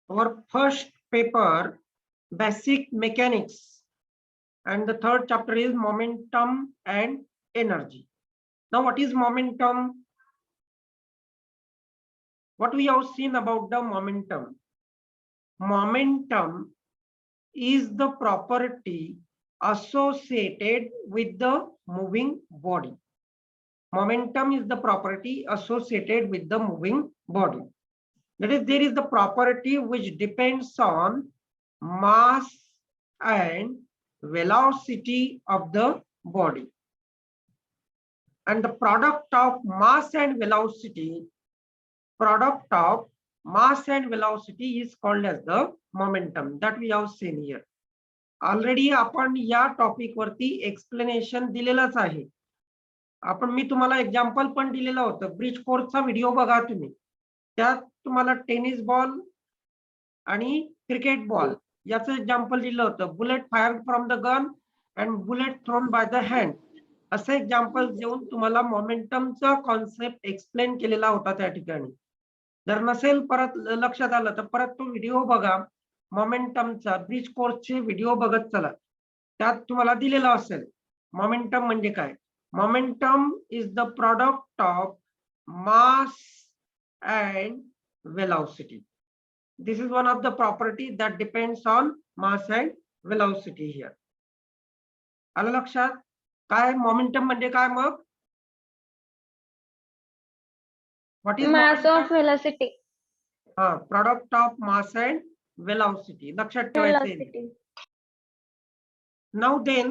our first paper, Basic Mechanics, and the third chapter is Momentum and Energy. Now, what is momentum? What we have seen about the momentum? Momentum is the property associated with the moving body. Momentum is the property associated with the moving body. That is, there is the property which depends on mass and velocity of the body. And the product of mass and velocity is called as the momentum that we have seen here. Already आपण या topic वरती explanation दिलेलंच आहे. आपण मी तुम्हाला example पण दिलेलं होतं. Bridge कोर्सचा video बघा तुम्ही. त्यात तुम्हाला टेनिस बॉल आणि क्रिकेट बॉल याचं एक्झाम्पल दिलं होतं. Bullet fired from the gun and bullet thrown by the hand असं एक्झाम्पल देऊन तुम्हाला मोमेंटमचा कॉन्सेप्ट एक्सप्लेन केलेला होता त्या ठिकाणी. जर नसेल परत लक्षात आलं तर परत तो व्हिडिओ बघा. मोमेंटमचा ब्रिज कोर्सचे व्हिडिओ बघत चला. त्यात तुम्हाला दिलेलं असेल मोमेंटम म्हणजे काय. Momentum is the product of mass and velocity. This is one of the property that depends on mass and velocity here. आलं लक्षात? काय मोमेंटम म्हणजे काय मग? What is mass momentum? of velocity. Product of mass and velocity. लक्षात ठेवायचं. Now then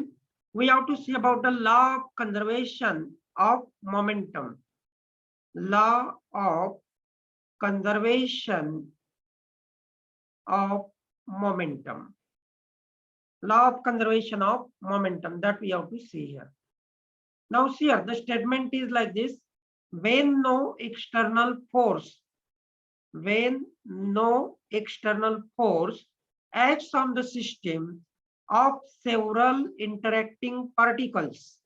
we have to see about the law of conservation of momentum. Law of conservation of momentum. Law of conservation of momentum that we have to see here. Now see here, the statement is like this. When no external force acts on the system of several interacting particles,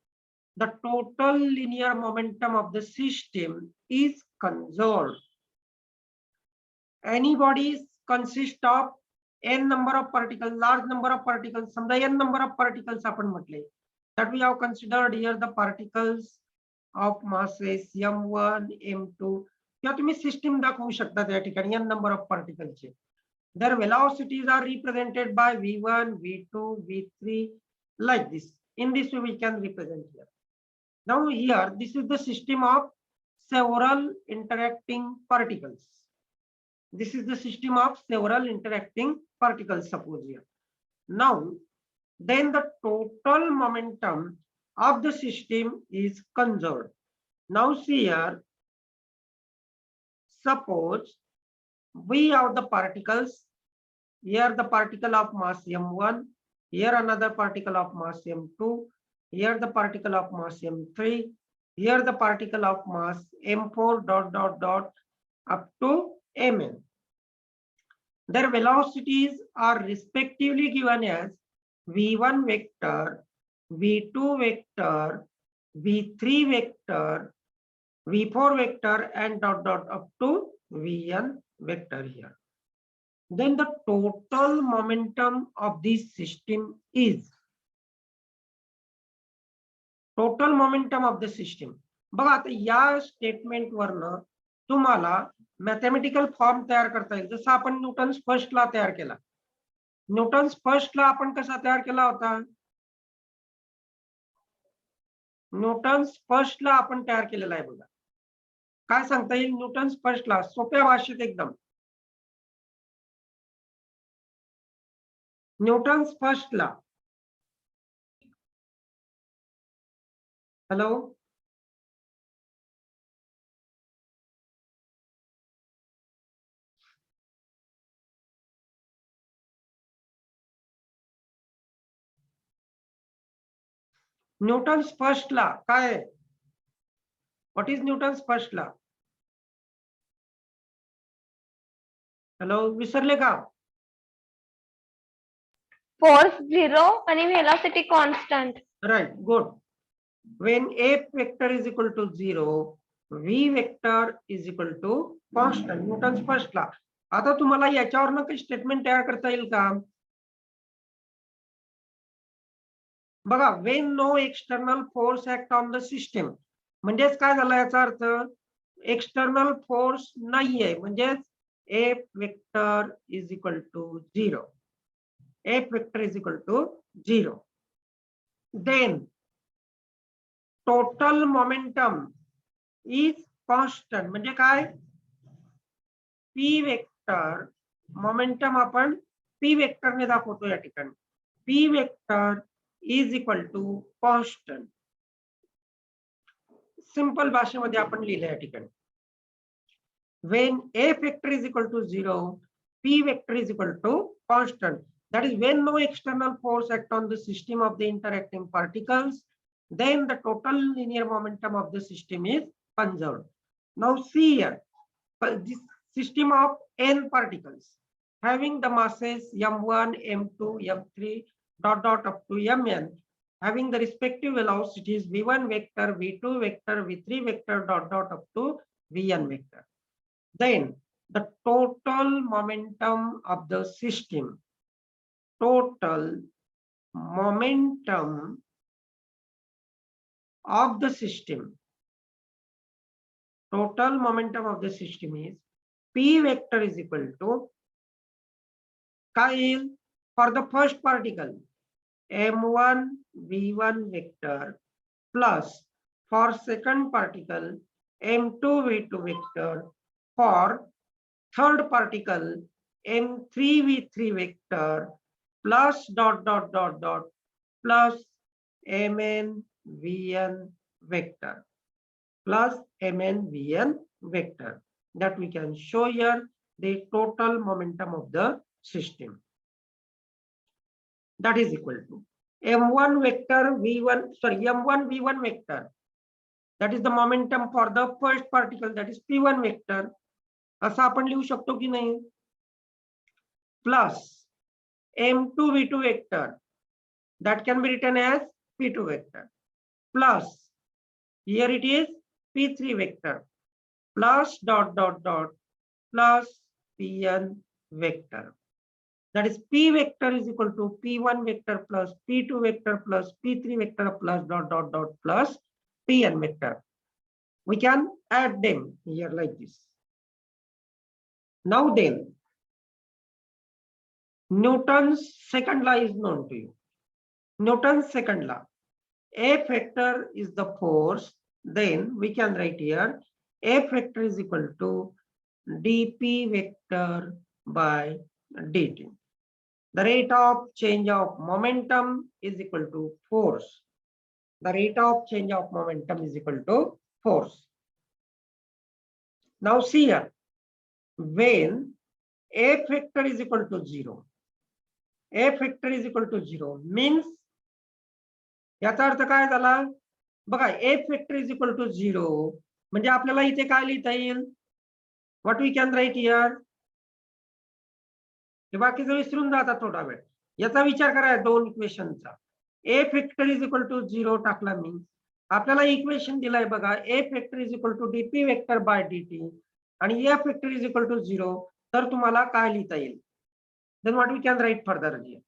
the total linear momentum of the system is conserved. Any bodies consist of n number of particles, large number of particles, समजा n number of particles आपण म्हटले, that we have considered here the particles of masses m1, m2. किंवा तुम्ही system दाखवू शकता त्या ठिकाणी n number of particles चे. Their velocities are represented by v1, v2, v3 like this. In this way we can represent here. Now here this is the system of several interacting particles. This is the system of several interacting particles, suppose here. Now, then the total momentum of the system is conserved. Now see here, suppose we have the particles, here the particle of mass m1, here another particle of mass m2, here the particle of mass m3, here the particle of mass m4 ... up to mn. Their velocities are respectively given as v1 vector, v2 vector, v3 vector, v4 vector, and ... up to vn vector here. Then the total momentum of this system is total momentum of the system. बघा आता या statement वरनं तुम्हाला mathematical form तयार करता येईल. जसं आपण न्यूटन्स फर्स्ट लॉ तयार केला. न्यूटन्स फर्स्ट लॉ आपण कसा तयार केला होता? न्यूटन्स फर्स्ट लॉ आपण तयार केलेला आहे बघा. काय सांगता येईल न्यूटन्स फर्स्ट लॉ सोप्या भाषेत एकदम? Newton's first law. Hello, Newton's first law काय आहे? What is Newton's first law? Hello, विसरले का? Force 0 आणि velocity constant. Right, good. When F vector is equal to 0, V vector is equal to constant. Newton's first law. आता तुम्हाला याच्यावरनं काही statement तयार करता येईल का? बघा, when no external force act on the system, म्हणजेच काय झालं याचा अर्थ, एक्सटर्नल फोर्स नाहीये, म्हणजेच F vector is equal to 0. F vector is equal to 0. Then total momentum is constant, म्हणजे काय, पी वेक्टर मोमेंटम आपण पी वेक्टरने दाखवतो या ठिकाणी. P vector is equal to constant. Simple भाषेमध्ये आपण लिहिलं या ठिकाणी. When A vector is equal to 0, P vector is equal to constant. That is, when no external force acts on the system of the interacting particles, then the total linear momentum of the system is conserved. Now see here, this system of n particles having the masses m1, m2, m3, dot dot up to mn, having the respective velocities v1 vector, v2 vector, v3 vector, dot dot up to vn vector. Then the total momentum of the system, total momentum of the system, total momentum of the system is P vector is equal to, Kyle, for the first particle, m1 v1 vector plus for second particle m2 v2 vector, for third particle m3 v3 vector plus dot dot dot dot plus mn vn vector plus mn vn vector, that we can show here the total momentum of the system. That is equal to m1 vector v1, sorry, m1 v1 vector, that is the momentum for the first particle, that is p1 vector, असं आपण लिहू शकतो की नाही, plus m2 v2 vector, that can be written as p2 vector, plus here it is p3 vector, plus dot dot dot plus pn vector. That is, p vector is equal to p1 vector plus p2 vector plus p3 vector plus dot dot dot plus pn vector. We can add them here like this. Now then, Newton's second law is known to you. Newton's second law, F vector is the force, then we can write here F vector is equal to dp vector by dt. The rate of change of momentum is equal to force. The rate of change of momentum is equal to force. Now see here, when F vector is equal to 0, F vector is equal to 0 means, याचा अर्थ काय झाला बघा, F vector is equal to 0 म्हणजे आपल्याला इथे काय लिहिता येईल, what we can write here, हे बाकीचं विसरून जाता थोडा वेळ, याचा विचार करा दोन इक्वेशनचा. F vector is equal to 0 टाकला मी, आपल्याला इक्वेशन दिलाय बघा, F vector is equal to dp vector by dt आणि F vector is equal to 0, तर तुम्हाला काय लिहिता येईल, then what we can write further here.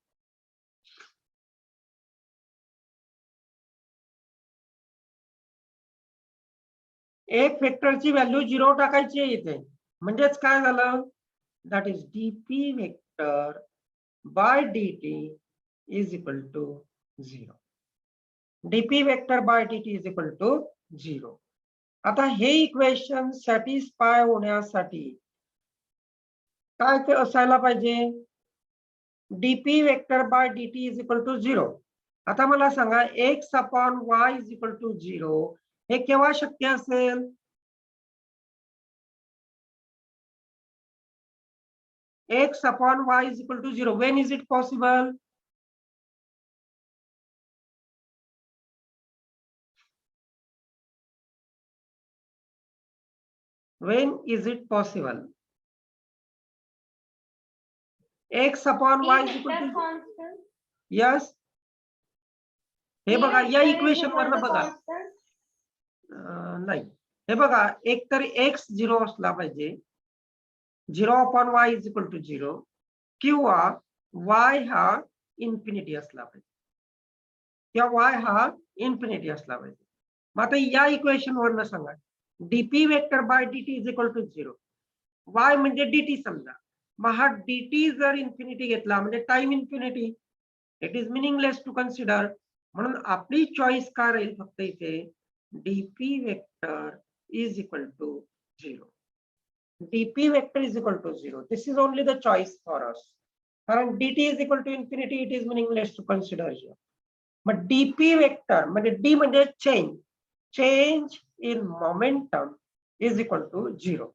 F vector ची व्हॅल्यू 0 टाकायची आहे इथे, म्हणजेच काय झालं, that is dp vector by dt is equal to 0. dp vector by dt is equal to 0. आता हे इक्वेशन सॅटिस्फाय होण्यासाठी काय ते असायला पाहिजे, dp vector by dt is equal to 0. आता मला सांगा x upon y is equal to 0 हे केव्हा शक्य असेल, x upon y is equal to 0. When is it possible? When is it possible? X upon y is equal to constant. yes. हे बघा या P equation vector is वरनं equal to बघा, constant. नाही हे बघा, एक तर x 0 असला पाहिजे 0/y इज इक्वल टू 0 किंवा y हा इन्फिनिटी असला पाहिजे किंवा y हा इन्फिनिटी असला पाहिजे. मग आता या इक्वेशन वरनं सांगा dp vector by dt is equal to 0. y म्हणजे dt समजा. मग हा dt जर इन्फिनिटी घेतला म्हणजे time infinity, it is meaningless to consider. म्हणून आपली चॉईस काय राहील फक्त इथे dp vector is equal to 0. dp vector is equal to 0. This is only the choice for us. कारण dt is equal to infinity, it is meaningless to consider here. But dp vector म्हणजे d म्हणजे change in momentum is equal to 0.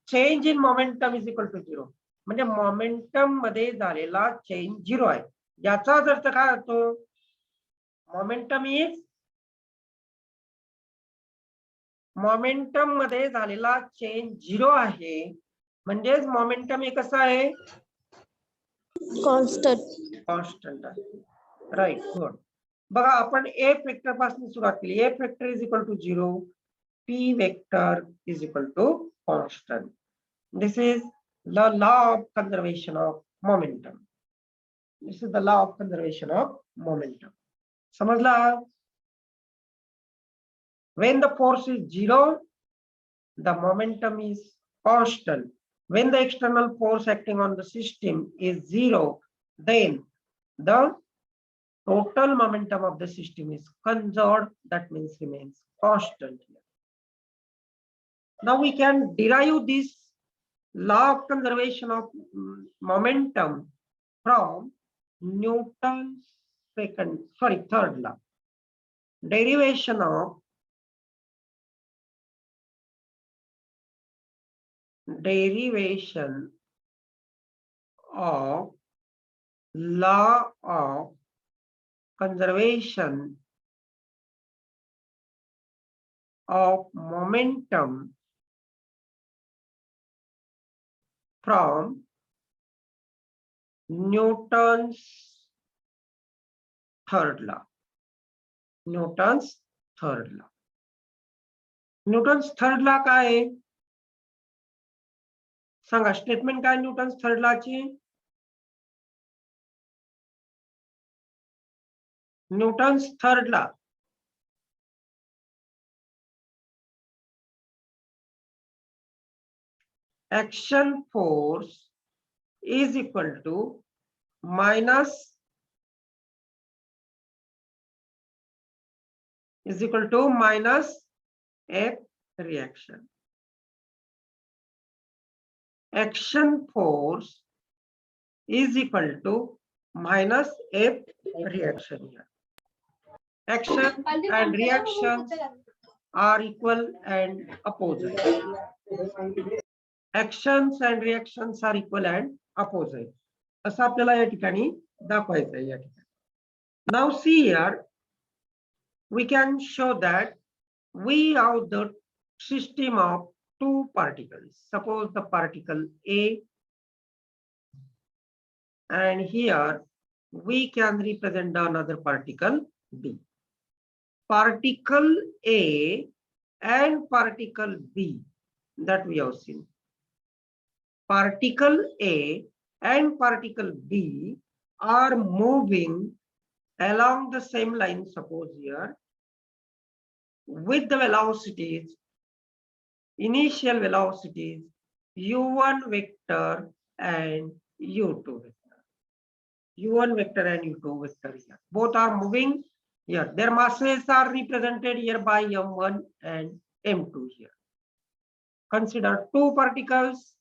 Change in momentum is equal to 0. म्हणजे momentum मध्ये झालेला change 0 आहे. याचाच अर्थ काय होतो मोमेंटम मध्ये झालेला चेंज 0 आहे म्हणजेच मोमेंटम हे कसं आहे कॉन्स्टंट आहे. Right, good. बघा आपण एफ वेक्टर पासून सुरुवात केली. F vector is equal to 0, P vector is equal to constant. This is the law of conservation of momentum. This is the law of conservation of momentum. समजला? When the force is 0, the momentum is constant. When the external force acting on the system is 0, then the total momentum of the system is conserved, that means remains constant. Now we can derive this law of conservation of momentum from Newton's third law. Derivation of law of conservation of momentum from Newton's third law. Newton's third law. Newton's third law काय आहे सांगा. Statement काय Newton's third law ची? Newton's third law action force is equal to minus F reaction. Action force is equal to minus F reaction here. Action and reactions are equal and opposite. Actions and reactions are equal and opposite. असं आपल्याला या ठिकाणी दाखवायचं आहे या ठिकाणी. Now see here, we can show that we have the system of two particles. Suppose the particle A, and here we can represent another particle B. Particle A and particle B that we have seen. Particle A and particle B are moving along the same line, suppose here, with the velocities, initial velocities u1 vector and u2 vector. u1 vector and u2 vector here. Both are moving here. Their masses are represented here by m1 and m2 here. Consider two particles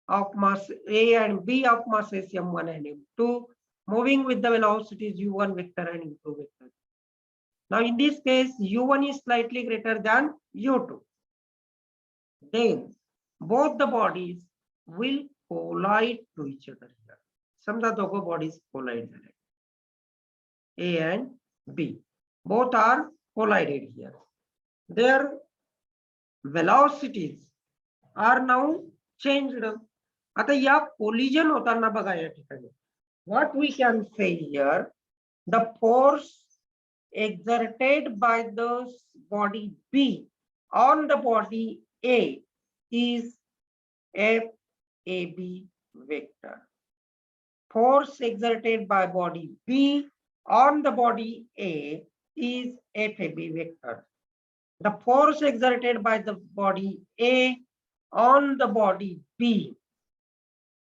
of mass A and B of masses m1 and m2 moving with the velocities u1 vector and u2 vector. Now in this case u1 is slightly greater than u2. Then both the bodies will collide to each other here. समजा दोघं bodies collide झाले. A and B. Both are collided here. Their velocities are now changed. आता या collision होताना बघा या ठिकाणी. What we can say here, the force exerted by the body B on the body A is FAB vector. Force exerted by body B on the body A is FAB vector. The force exerted by the body A on the body B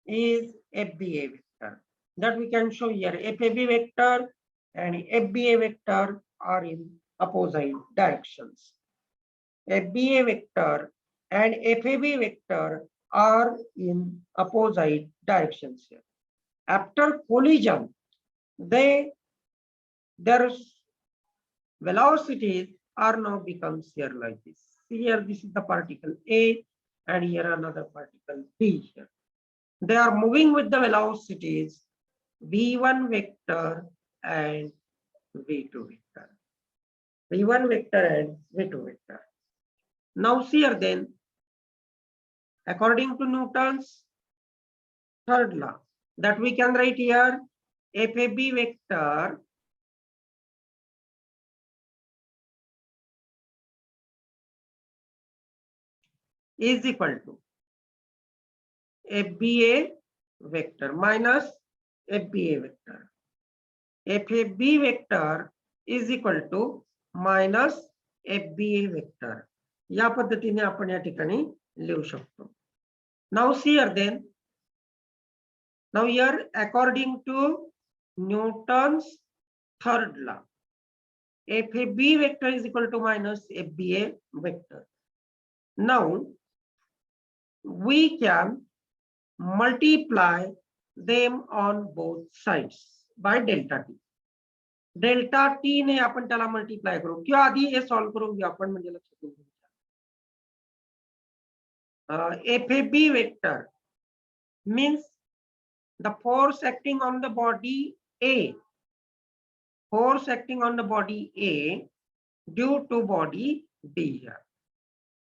is FBA vector. That we can show here. FAB vector and FBA vector are in opposite directions. FBA vector and FAB vector are in opposite directions here. After collision, their velocities are now becomes here like this. Here, this is the particle A, and here another particle B here. They are moving with the velocities V1 vector and V2 vector. V1 vector and V2 vector. Now here then, according to Newton's third law, that we can write here FAB vector is equal to FBA vector minus FBA vector. FAB vector is equal to minus FBA vector. या पद्धतीने आपण या ठिकाणी लिहू शकतो. Now here then, now here according to Newton's third law, FAB vector is equal to minus FBA vector. Now we can multiply them on both sides by delta t. Delta T ने आपण त्याला multiply करू किंवा आधी हे solve करून घेऊ आपण म्हणजे लक्षात येईल. FAB vector means the force acting on the body A, force acting on the body A due to body B here.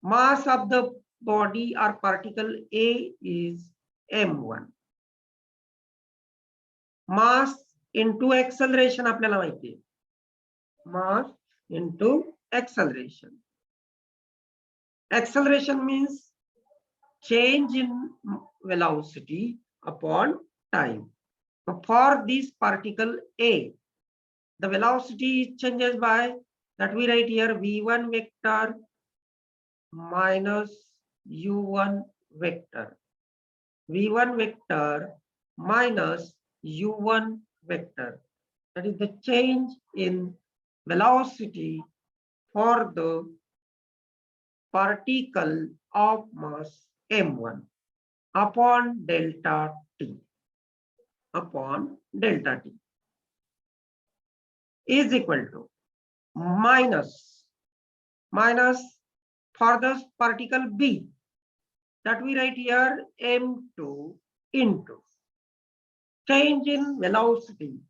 Mass of the body or particle A is m1. Mass into acceleration आपल्याला माहिती आहे. Mass into acceleration. Acceleration means change in velocity upon time. For this particle A, the velocity changes by that we write here V1 vector minus U1 vector. V1 vector minus U1 vector. That is the change in velocity for the particle of mass m1 upon delta t. Upon delta t is equal to minus for the particle B, that we write here m2 into change in velocity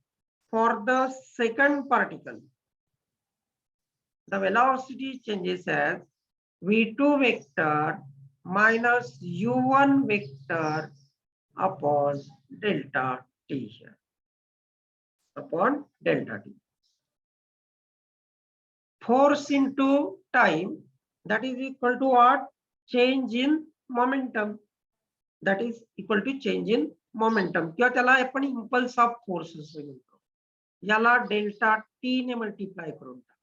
for the second particle. The velocity changes as V2 vector minus U1 vector upon delta t here. Upon delta t. Force into time, that is equal to what? Change in momentum. That is equal to change in momentum. किंवा त्याला आपण impulse of force असे म्हणतो. याला delta T ने multiply करून टाका.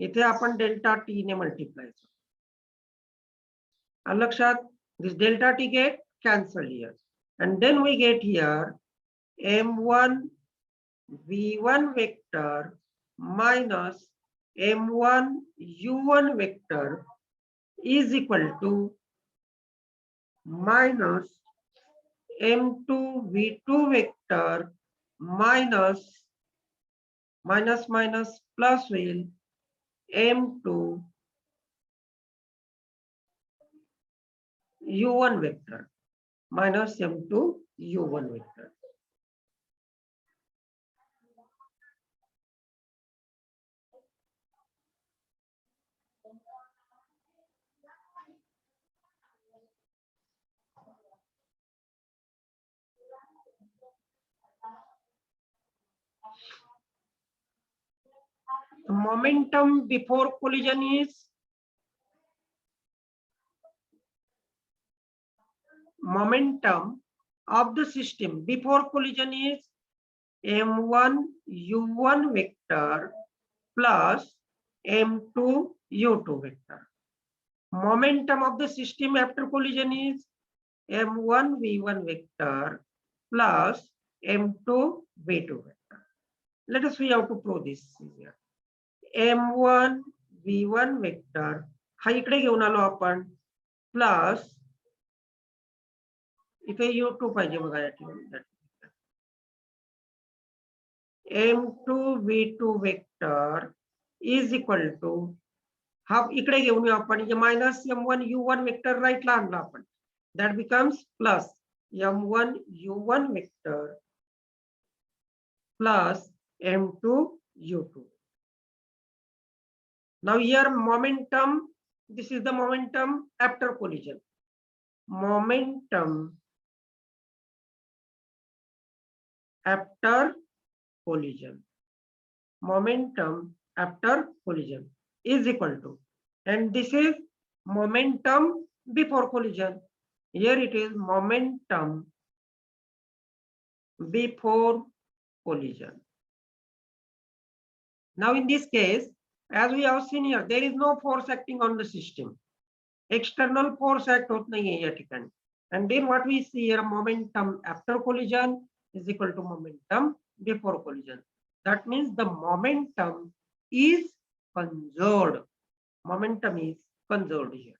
इथे आपण डेल्टा टी ने मल्टिप्लाय करू. लक्षात, this delta t get cancelled here, and then we get here m1 v1 vector minus m1 u1 vector is equal to minus m2 v2 vector minus plus will m2 u1 vector minus m2 u1 vector. The momentum before collision is momentum of the system before collision is m1 u1 vector plus m2 u2 vector. Momentum of the system after collision is m1 v1 vector plus m2 v2 vector. Let us see how to prove this here. m1 v1 vector हा इकडे घेऊन आलो आपण plus इथे u2 पाहिजे बघा या ठिकाणी m2 v2 vector is equal to हा इकडे घेऊन येऊ आपण minus m1 u1 vector right ला आणला आपण that becomes plus m1 u1 vector plus m2 u2. Now here momentum, this is the momentum after collision. Momentum after collision. Momentum after collision is equal to, and this is momentum before collision. Here it is momentum before collision. Now in this case, as we have seen here, there is no force acting on the system. External force act hot nahi hai ya thikani. And then what we see here, momentum after collision is equal to momentum before collision. That means the momentum is conserved. Momentum is conserved here.